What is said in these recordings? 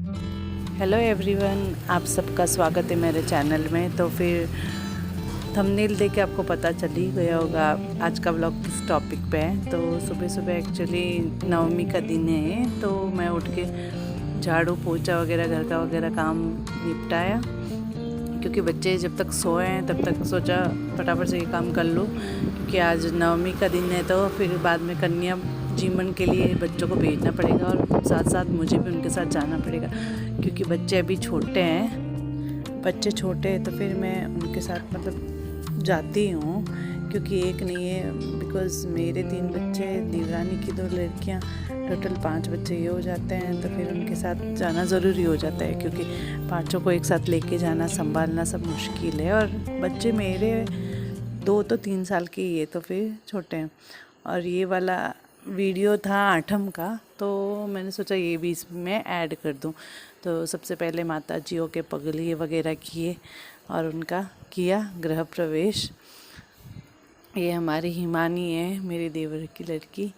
Hello everyone, आप सबका स्वागत है मेरे चैनल में। तो फिर थंबनेल देख के आपको पता चल ही गया होगा आज का व्लॉग किस टॉपिक पे है। तो सुबह सुबह एक्चुअली नवमी का दिन है, तो मैं उठ के झाड़ू पोछा वगैरह घर का वगैरह काम निपटाया, क्योंकि बच्चे जब तक सोए हैं तब तक सोचा फटाफट से ये काम कर लूँ, क्योंकि आज नवमी का दिन है। तो फिर बाद में कन्या जीवन के लिए बच्चों को भेजना पड़ेगा और साथ साथ मुझे भी उनके साथ जाना पड़ेगा, क्योंकि बच्चे अभी छोटे हैं। बच्चे छोटे हैं तो फिर मैं उनके साथ मतलब जाती हूँ, क्योंकि एक नहीं है, बिकॉज़ मेरे 3 बच्चे, देवरानी की 2 लड़कियाँ, टोटल 5 बच्चे ये हो जाते हैं। तो फिर उनके साथ जाना ज़रूरी हो जाता है, क्योंकि पाँचों को एक साथ लेके जाना संभालना सब मुश्किल है। और बच्चे मेरे 2 तो 3 साल के ही है, तो फिर छोटे हैं। और ये वाला वीडियो था आठम का, तो मैंने सोचा ये भी इसमें ऐड कर दूं। तो सबसे पहले माता जियों के पगली वगैरह किए और उनका किया गृह प्रवेश। ये हमारी हिमानी है, मेरी देवर की लड़की,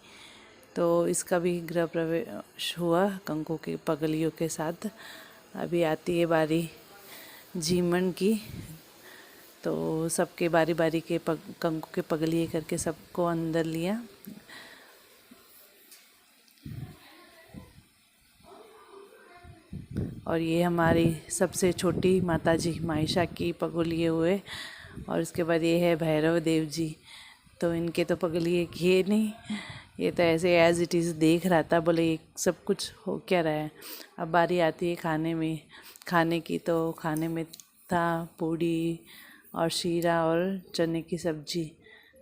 तो इसका भी गृह प्रवेश हुआ कंकु के पगलियों के साथ। अभी आती है बारी जीवन की, तो सबके बारी बारी के कंकु के पगलिए करके सबको अंदर लिया। और ये हमारी सबसे छोटी माताजी मायशा की पगलिए हुए। और उसके बाद ये है भैरव देव जी, तो इनके तो पगलिए किए नहीं, ये तो ऐसे एज इट इज़ देख रहा था, बोले ये सब कुछ हो क्या रहा है। अब बारी आती है खाने की, तो खाने में था पूड़ी और शीरा और चने की सब्जी।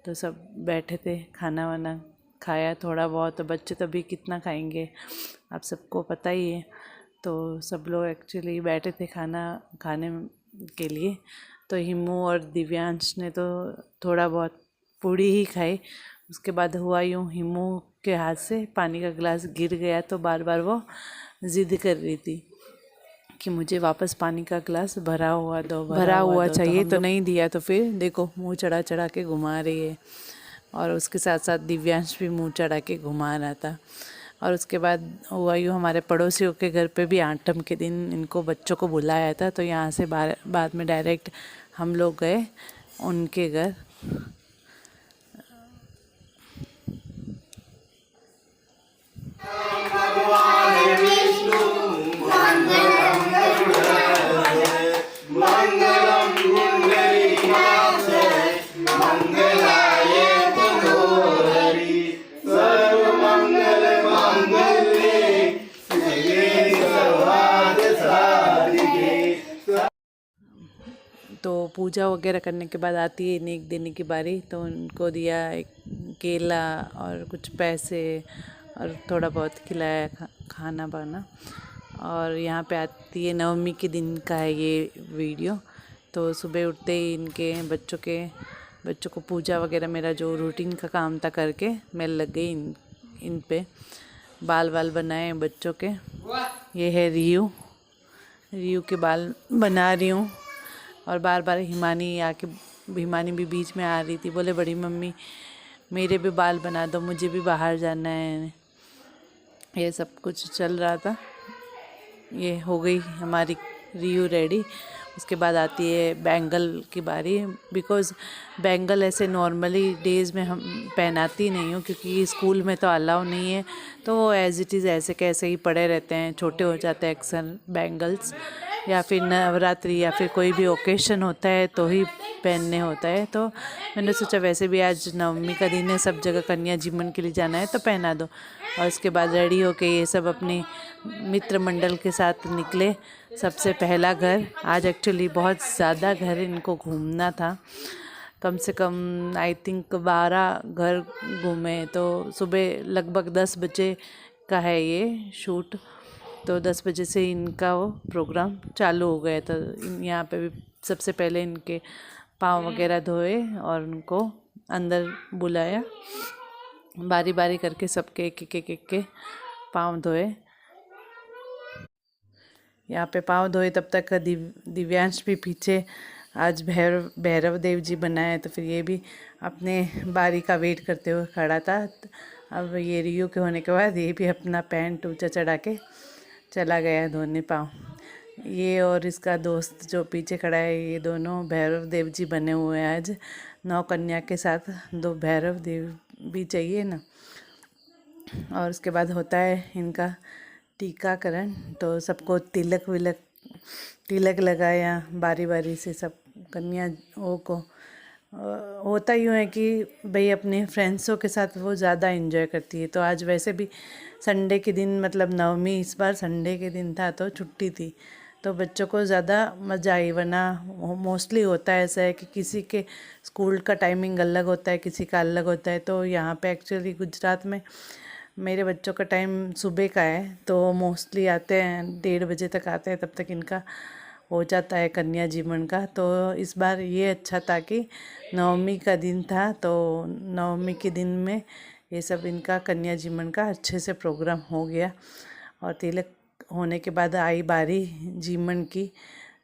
तो सब बैठे थे, खाना वाना खाया थोड़ा बहुत। तो बच्चे तो अभी कितना खाएंगे, आप सबको पता ही है। तो सब लोग एक्चुअली बैठे थे खाना खाने के लिए। तो हिमू और दिव्यांश ने तो थोड़ा बहुत पूड़ी ही खाई। उसके बाद हुआ यूँ, हिमू के हाथ से पानी का गिलास गिर गया, तो बार बार वो ज़िद कर रही थी कि मुझे वापस पानी का गिलास भरा हुआ चाहिए। तो नहीं दिया, तो फिर देखो मुंह चढ़ा चढ़ा के घुमा रही है। और उसके साथ साथ दिव्यांश भी मुंह चढ़ा के घुमा रहा था। और उसके बाद हुआ यूँ, हमारे पड़ोसियों के घर पे भी आठम के दिन इनको बच्चों को बुलाया था, तो यहाँ से बाद में डायरेक्ट हम लोग गए उनके घर। तो पूजा वगैरह करने के बाद आती है नेक देने की बारी, तो उनको दिया एक केला और कुछ पैसे और थोड़ा बहुत खिलाया खाना बाना। और यहाँ पे आती है नवमी के दिन का है ये वीडियो। तो सुबह उठते ही इनके बच्चों को पूजा वगैरह, मेरा जो रूटीन का काम था करके मैं लग गई इन पे। बाल बनाए बच्चों के। ये है रियू के बाल बना रही हूँ। और बार बार हिमानी भी बीच में आ रही थी, बोले बड़ी मम्मी मेरे भी बाल बना दो, मुझे भी बाहर जाना है। ये सब कुछ चल रहा था। ये हो गई हमारी रियू रेडी। उसके बाद आती है बैंगल की बारी, बिकॉज़ बैंगल ऐसे नॉर्मली डेज़ में हम पहनाती नहीं हूँ, क्योंकि स्कूल में तो अलाउ नहीं है। तो वो एज़ इट इज़ ऐसे कैसे ही पड़े रहते हैं, छोटे हो जाते हैं अक्सर बैंगल्स, या फिर नवरात्रि या फिर कोई भी ओकेशन होता है तो ही पहनने होता है। तो मैंने सोचा वैसे भी आज नवमी का दिन है, सब जगह कन्या जीवन के लिए जाना है तो पहना दो। और उसके बाद रेडी होके ये सब अपने मित्र मंडल के साथ निकले। सबसे पहला घर, आज एक्चुअली बहुत ज़्यादा घर इनको घूमना था, कम से कम आई थिंक 12 घर घूमे। तो सुबह लगभग 10 बजे का है ये शूट, तो 10 बजे से इनका वो प्रोग्राम चालू हो गया था। यहाँ पे भी सबसे पहले इनके पाँव वगैरह धोए और उनको अंदर बुलाया, बारी बारी करके सबके एक के पाँव धोए। यहाँ पे पाँव धोए तब तक दिव्यांश भी पीछे आज भैरव देव जी बनाए, तो फिर ये भी अपने बारी का वेट करते हुए खड़ा था। अब ये रियू के होने के बाद ये भी अपना पैंट ऊंचा चढ़ा के चला गया धोने पाँव। ये और इसका दोस्त जो पीछे खड़ा है, ये दोनों भैरव देव जी बने हुए हैं आज। 9 कन्या के साथ 2 भैरव देव भी चाहिए ना। और उसके बाद होता है इनका टीकाकरण, तो सबको तिलक लगाया बारी बारी से सब कन्याओं को। होता यूँ है कि भाई अपने फ्रेंड्सों के साथ वो ज़्यादा इन्जॉय करती है। तो आज वैसे भी संडे के दिन, मतलब नवमी इस बार संडे के दिन था तो छुट्टी थी, तो बच्चों को ज़्यादा मज़ा आई। वरना मोस्टली होता है ऐसा है कि किसी के स्कूल का टाइमिंग अलग होता है, किसी का अलग होता है। तो यहाँ पे एक्चुअली गुजरात में मेरे बच्चों का टाइम सुबह का है, तो मोस्टली आते हैं 1:30 बजे तक आते हैं, तब तक इनका हो जाता है कन्या जीवन का। तो इस बार ये अच्छा था कि नवमी का दिन था, तो नवमी के दिन में ये सब इनका कन्या जीवन का अच्छे से प्रोग्राम हो गया। और तिलक होने के बाद आई बारी जीवन की,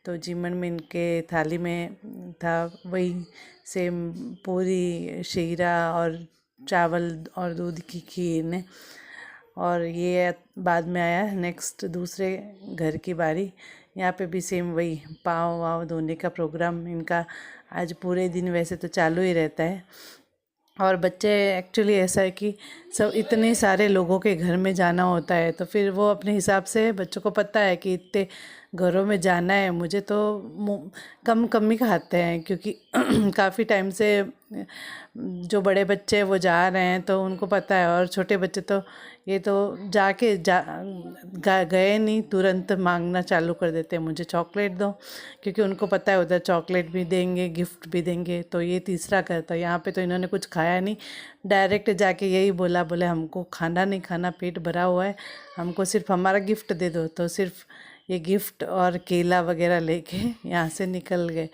तो जीवन में इनके थाली में था वही सेम पूरी, शीरा और चावल और दूध की खीर ने। और ये बाद में आया नेक्स्ट दूसरे घर की बारी। यहाँ पे भी सेम वही पाँव वाव धोने का प्रोग्राम इनका आज पूरे दिन वैसे तो चालू ही रहता है। और बच्चे एक्चुअली ऐसा है कि सब इतने सारे लोगों के घर में जाना होता है, तो फिर वो अपने हिसाब से, बच्चों को पता है कि इतने घरों में जाना है मुझे, तो कम कम ही खाते हैं। क्योंकि काफ़ी टाइम से जो बड़े बच्चे वो जा रहे हैं तो उनको पता है, और छोटे बच्चे तो ये तो गए नहीं तुरंत मांगना चालू कर देते हैं, मुझे चॉकलेट दो। क्योंकि उनको पता है उधर चॉकलेट भी देंगे, गिफ्ट भी देंगे। तो ये तीसरा घर था। यहाँ पे तो इन्होंने कुछ खाया नहीं, डायरेक्ट जाके यही बोले हमको खाना नहीं खाना, पेट भरा हुआ है, हमको सिर्फ हमारा गिफ्ट दे दो। तो सिर्फ ये गिफ्ट और केला वगैरह लेके यहाँ से निकल गए।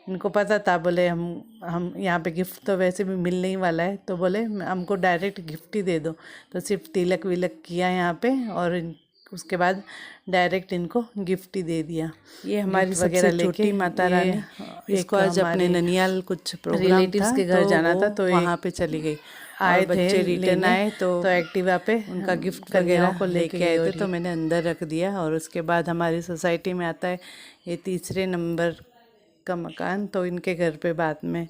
इनको पता था, बोले हम यहाँ पे गिफ्ट तो वैसे भी मिलने ही वाला है, तो बोले हमको डायरेक्ट गिफ्ट ही दे दो। तो सिर्फ तिलक विलक किया यहाँ पे, और उसके बाद डायरेक्ट इनको गिफ्ट ही दे दिया। ये हमारी सबसे छोटी माता रानी, इसको आज अपने ननियाल कुछ प्रोग्राम रिलेटिव्स के घर जाना था, तो वहाँ पे चली गई। आए बच्चे रिटर्न आए तो एक्टिवा पे उनका गिफ्ट वगैरह को लेके आए थे, तो मैंने अंदर रख दिया। और उसके बाद हमारी सोसाइटी में आता है ये 3 नंबर का मकान, तो इनके घर पे बाद में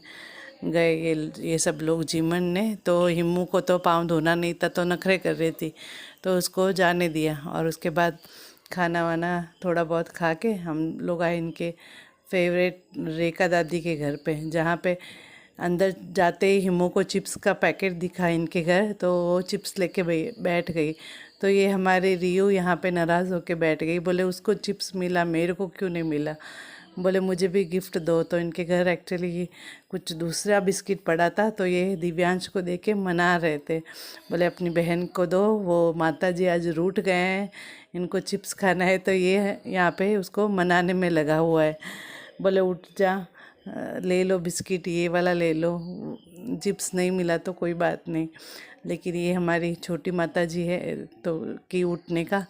गए ये सब लोग जीवन ने। तो हिम्मू को तो पाँव धोना नहीं था, तो नखरे कर रही थी, तो उसको जाने दिया। और उसके बाद खाना वाना थोड़ा बहुत खा के हम लोग आए इनके फेवरेट रेखा दादी के घर पे, जहाँ पे अंदर जाते ही हिम्मू को चिप्स का पैकेट दिखा इनके घर, तो वो चिप्स लेके बैठ गई। तो ये हमारे रियू यहाँ पे नाराज़ होके बैठ गई, बोले उसको चिप्स मिला, मेरे को क्यों नहीं मिला, बोले मुझे भी गिफ्ट दो। तो इनके घर एक्चुअली कुछ दूसरा बिस्किट पड़ा था, तो ये दिव्यांश को दे के मना रहे थे, बोले अपनी बहन को दो, वो माता जी आज रूठ गए हैं, इनको चिप्स खाना है। तो ये यहाँ पे उसको मनाने में लगा हुआ है, बोले उठ जा, ले लो बिस्किट, ये वाला ले लो, चिप्स नहीं मिला तो कोई बात नहीं। लेकिन ये हमारी छोटी माता जी है तो कि उठने का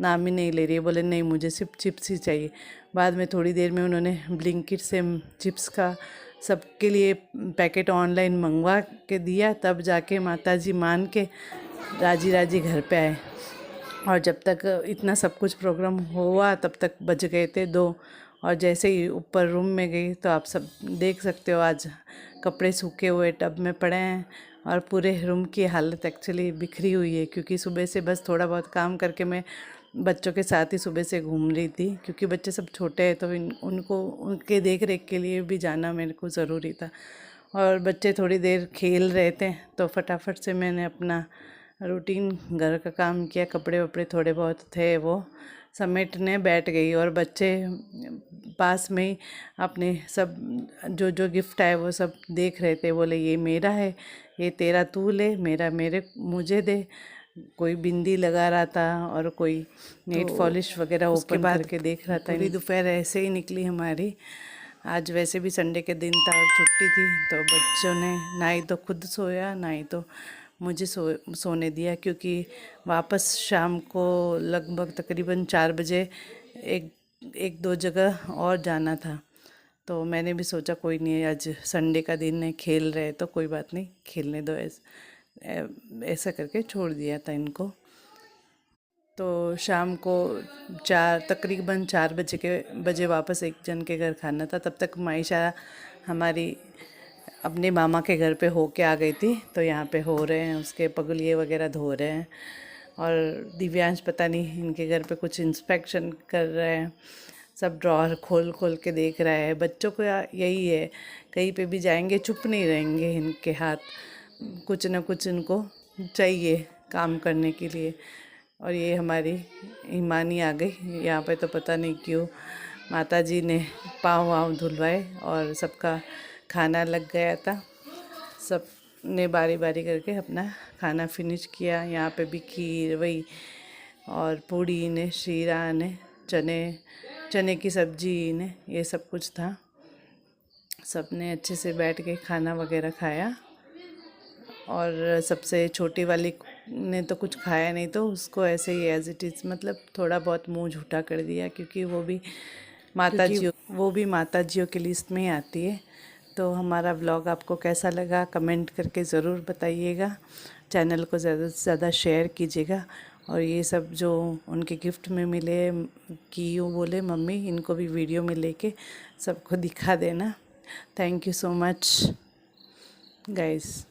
नाम ही नहीं ले रही है, बोले नहीं मुझे सिर्फ चिप्स ही चाहिए। बाद में थोड़ी देर में उन्होंने ब्लिंकिट से चिप्स का सबके लिए पैकेट ऑनलाइन मंगवा के दिया, तब जाके माता जी मान के राजी राजी घर पे आए। और जब तक इतना सब कुछ प्रोग्राम हुआ तब तक बज गए थे 2। और जैसे ही ऊपर रूम में गई तो आप सब देख सकते हो आज कपड़े सूखे हुए टब में पड़े हैं, और पूरे रूम की हालत एक्चुअली बिखरी हुई है। क्योंकि सुबह से बस थोड़ा बहुत काम करके मैं बच्चों के साथ ही सुबह से घूम रही थी, क्योंकि बच्चे सब छोटे हैं, तो उनको उनके देख रेख के लिए भी जाना मेरे को ज़रूरी था। और बच्चे थोड़ी देर खेल रहे थे, तो फटाफट से मैंने अपना रूटीन घर का काम किया, कपड़े वपड़े थोड़े बहुत थे वो समेटने बैठ गई। और बच्चे पास में ही अपने सब जो गिफ्ट आए वो सब देख रहे थे, बोले ये मेरा है, ये तेरा तू ले, मेरा मुझे दे। कोई बिंदी लगा रहा था और कोई नेट पॉलिश वगैरह ओपन करके देख रहा था। पूरी दोपहर ऐसे ही निकली हमारी। आज वैसे भी संडे के दिन था और छुट्टी थी, तो बच्चों ने ना ही तो खुद सोया, ना ही तो मुझे सोने दिया। क्योंकि वापस शाम को लगभग तकरीबन 4 बजे एक दो जगह और जाना था। तो मैंने भी सोचा कोई नहीं, आज संडे का दिन है, खेल रहे तो कोई बात नहीं, खेलने दो, ऐसा करके छोड़ दिया था इनको। तो शाम को तकरीबन 4 बजे वापस एक जन के घर खाना था। तब तक मायशा हमारी अपने मामा के घर पे होके आ गई थी, तो यहाँ पे हो रहे हैं, उसके पगलिए वगैरह धो रहे हैं। और दिव्यांश पता नहीं इनके घर पे कुछ इंस्पेक्शन कर रहे हैं, सब ड्रॉअर खोल खोल के देख रहा है। बच्चों को यही है, कहीं पे भी जाएंगे चुप नहीं रहेंगे, इनके हाथ कुछ ना कुछ इनको चाहिए काम करने के लिए। और ये हमारी ईमानी आ गई यहाँ पे, तो पता नहीं क्यों माता जी ने पाँव वाँव धुलवाए और सबका खाना लग गया था। सब ने बारी बारी करके अपना खाना फिनिश किया। यहाँ पे भी खीर वही और पूड़ी ने, शीरा ने, चने की सब्जी ने, ये सब कुछ था। सब ने अच्छे से बैठ के खाना वगैरह खाया। और सबसे छोटी वाली ने तो कुछ खाया नहीं, तो उसको ऐसे ही एज इट इज़ मतलब थोड़ा बहुत मुंह झूठा कर दिया, क्योंकि वो भी माताजियों की लिस्ट में ही आती है। तो हमारा व्लॉग आपको कैसा लगा कमेंट करके ज़रूर बताइएगा। चैनल को ज़्यादा से ज़्यादा शेयर कीजिएगा। और ये सब जो उनके गिफ्ट में मिले कि यूँ बोले मम्मी, इनको भी वीडियो में लेके सबको दिखा देना। Thank you so much guys.